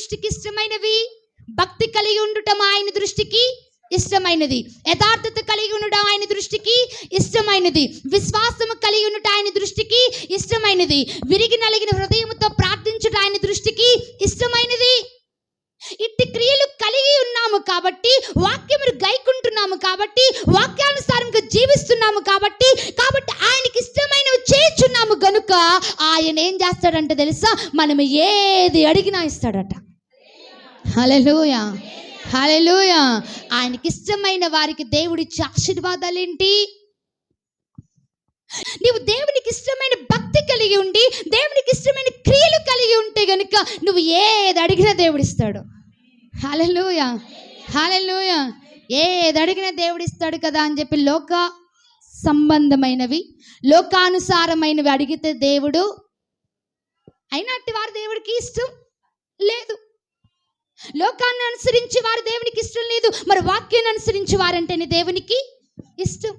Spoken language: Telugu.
దృష్టికి ఇష్టమైనవి? భక్తి కలిగి ఉండటం ఆయన దృష్టికి ఇష్టమైనది. యథార్థత కలిగి ఉండడం ఆయన దృష్టికి ఇష్టమైనది. విశ్వాసము కలిగి ఉండటం ఆయన దృష్టికి ఇష్టమైనది. విరిగి నలిగిన హృదయంతో ప్రార్థించడం ఆయన దృష్టికి ఇష్టమైనది. ఇట్టి క్రియలు కలిగి ఉన్నాము కాబట్టి, వాక్యమును గైకుంటున్నాము కాబట్టి, వాక్యానుసారంగా జీవిస్తున్నాము కాబట్టి ఆయనకి ఇష్టమైనవి చేస్తున్నాము గనుక ఆయన ఏం చేస్తాడంటే తెలుసా, మనం ఏది అడిగినా ఇస్తాడట. హల్లెలూయా, హల్లెలూయా. ఆయనకి ఇష్టమైన వారికి దేవుడిచ్చే ఆశీర్వాదాలు ఏంటి? నీవు దేవునికి ఇష్టమైన భక్తి కలిగి ఉండి, దేవునికి ఇష్టమైన క్రియలు కలిగి ఉంటే గనుక నువ్వు ఏది అడిగినా దేవుడిస్తాడు. హల్లెలూయా, హల్లెలూయా. ఏది అడిగినా దేవుడిస్తాడు కదా అని చెప్పి లోక సంబంధమైనవి, లోకానుసారమైనవి అడిగితే దేవుడు అయినా అట్టి వారు దేవుడికి ఇష్టం లేదు. లోకాన్ని అనుసరించి వారు దేవునికి ఇష్టం లేదు, మరి వాక్యాన్ని అనుసరించి వారంటేనే దేవునికి ఇష్టం.